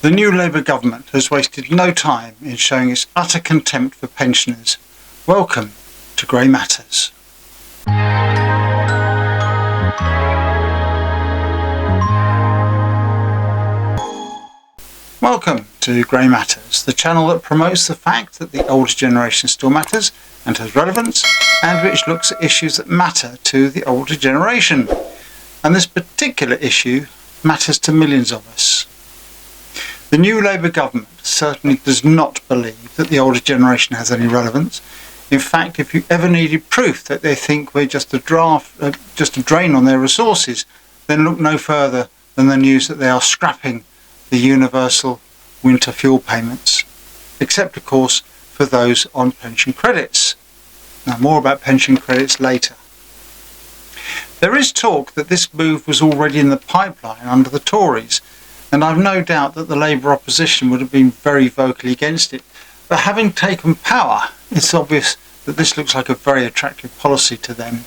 The new Labour government has wasted no time in showing its utter contempt for pensioners. Welcome to Grey Matters. Welcome to Grey Matters, the channel that promotes the fact that the older generation still matters and has relevance, and which looks at issues that matter to the older generation. And this particular issue matters to millions of us. The new Labour government certainly does not believe that the older generation has any relevance. In fact, if you ever needed proof that they think we're just a drain on their resources, then look no further than the news that they are scrapping the universal winter fuel payments, except of course for those on pension credits. Now, more about pension credits later. There is talk that this move was already in the pipeline under the Tories, and I've no doubt that the Labour opposition would have been very vocally against it. But having taken power, it's obvious that this looks like a very attractive policy to them.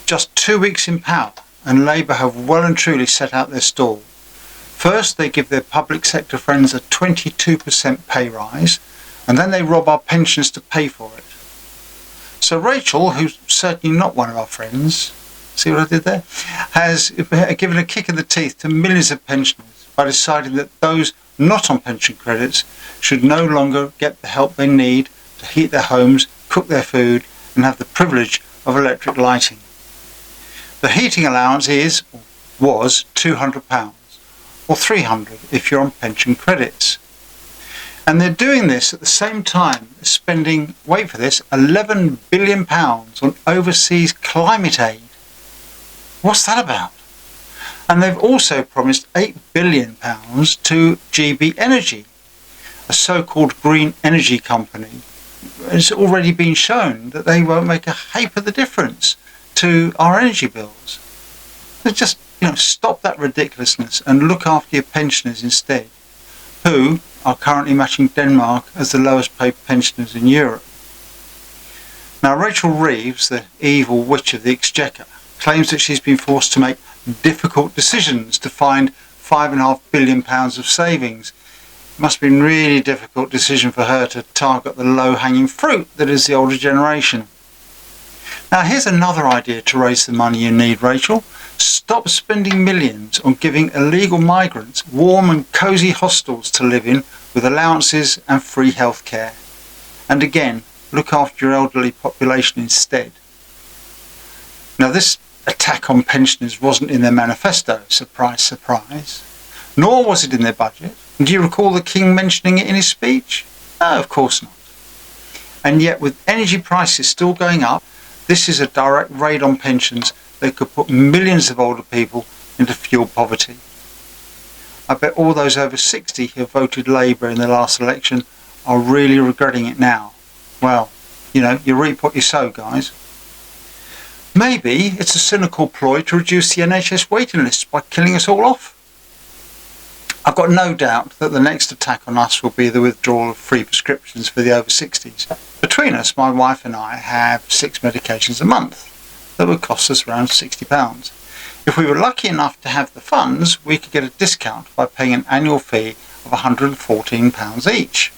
Just 2 weeks in power, and Labour have well and truly set out their stall. First, they give their public sector friends a 22% pay rise, and then they rob our pensions to pay for it. So Rachel, who's certainly not one of our friends, see what I did there, has given a kick in the teeth to millions of pensioners by deciding that those not on pension credits should no longer get the help they need to heat their homes, cook their food, and have the privilege of electric lighting. The heating allowance was £200, or £300 if you're on pension credits. And they're doing this at the same time as spending, wait for this, £11 billion on overseas climate aid. What's that about? And they've also promised £8 billion to GB Energy, a so-called green energy company. It's already been shown that they won't make a hape of the difference to our energy bills. So just, stop that ridiculousness and look after your pensioners instead, who are currently matching Denmark as the lowest paid pensioners in Europe. Now, Rachel Reeves, the evil witch of the Exchequer, claims that she's been forced to make difficult decisions to find £5.5 billion of savings. It must have been a really difficult decision for her to target the low-hanging fruit that is the older generation. Now, here's another idea to raise the money you need, Rachel. Stop spending millions on giving illegal migrants warm and cosy hostels to live in with allowances and free healthcare. And again, look after your elderly population instead. Now, this attack on pensioners wasn't in their manifesto, surprise, surprise, nor was it in their budget. And do you recall the King mentioning it in his speech? No, of course not. And yet, with energy prices still going up, this is a direct raid on pensions that could put millions of older people into fuel poverty. I bet all those over 60 who voted Labour in the last election are really regretting it now. Well, you reap what you sow, guys. Maybe it's a cynical ploy to reduce the NHS waiting lists by killing us all off. I've got no doubt that the next attack on us will be the withdrawal of free prescriptions for the over 60s. Between us, my wife and I have 6 medications a month that would cost us around £60. If we were lucky enough to have the funds, we could get a discount by paying an annual fee of £114 each.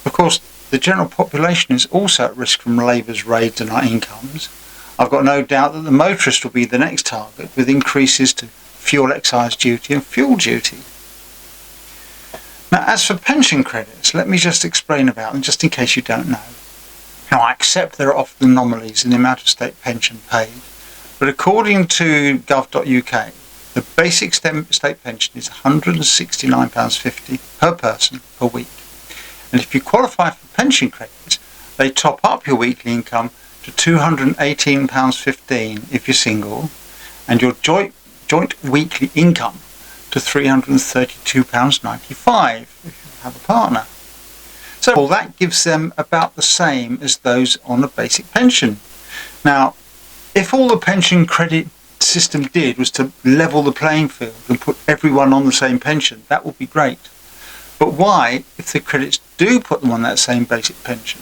Of course, the general population is also at risk from Labour's raids on our incomes. I've got no doubt that the motorist will be the next target, with increases to fuel excise duty and fuel duty. Now, as for pension credits, let me just explain about them, just in case you don't know. Now, I accept there are often anomalies in the amount of state pension paid, but according to gov.uk, the basic state pension is £169.50 per person per week. And if you qualify for pension credits, they top up your weekly income to £218.15 if you're single, and your joint weekly income to £332.95 if you have a partner. So well, that gives them about the same as those on a basic pension. Now, if all the pension credit system did was to level the playing field and put everyone on the same pension, that would be great. But why, if the credits do put them on that same basic pension,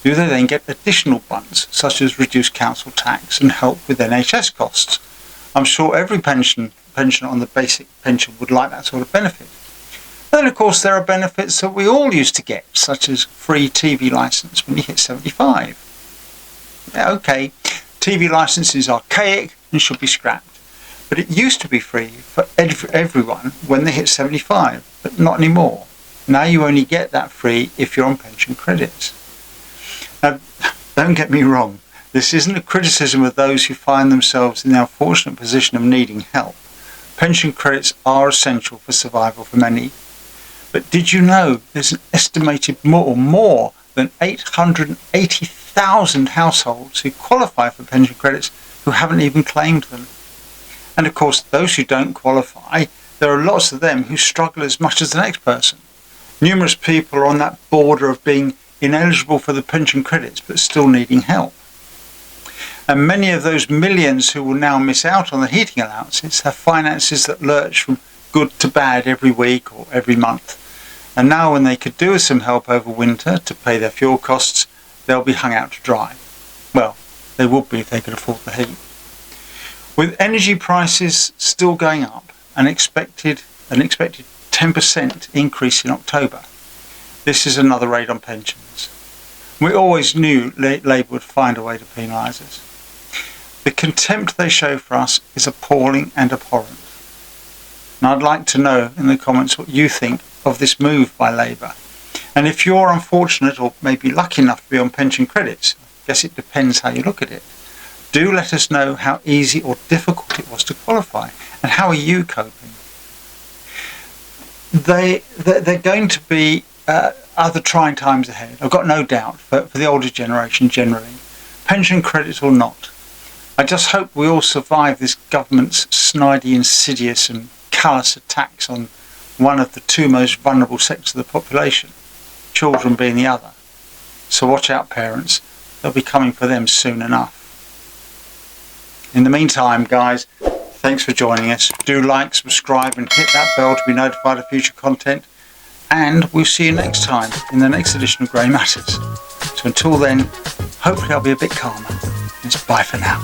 do they then get additional bunts, such as reduced council tax and help with NHS costs? I'm sure every pension pensioner on the basic pension would like that sort of benefit. And then, of course, there are benefits that we all used to get, such as free TV licence when you hit 75. Yeah, okay, TV licence is archaic and should be scrapped. But it used to be free for everyone when they hit 75, but not anymore. Now you only get that free if you're on pension credits. Now, don't get me wrong, this isn't a criticism of those who find themselves in the unfortunate position of needing help. Pension credits are essential for survival for many. But did you know there's an estimated more than 880,000 households who qualify for pension credits who haven't even claimed them? And of course, those who don't qualify, there are lots of them who struggle as much as the next person. Numerous people are on that border of being ineligible for the pension credits but still needing help. And many of those millions who will now miss out on the heating allowances have finances that lurch from good to bad every week or every month. And now when they could do with some help over winter to pay their fuel costs, they'll be hung out to dry. Well, they would be if they could afford the heat. With energy prices still going up, an expected 10% increase in October, this is another raid on pensions. We always knew Labour would find a way to penalise us. The contempt they show for us is appalling and abhorrent. And I'd like to know in the comments what you think of this move by Labour. And if you're unfortunate or maybe lucky enough to be on pension credits, I guess it depends how you look at it, do let us know how easy or difficult it was to qualify and how are you coping. They're going to be other trying times ahead, I've got no doubt, for the older generation generally, pension credits or not. I just hope we all survive this government's snidey, insidious and callous attacks on one of the two most vulnerable sectors of the population, children being the other. So watch out, parents, they'll be coming for them soon enough. In the meantime, guys, thanks for joining us. Do like, subscribe and hit that bell to be notified of future content. And we'll see you next time in the next edition of Grey Matters. So until then, hopefully I'll be a bit calmer. It's bye for now.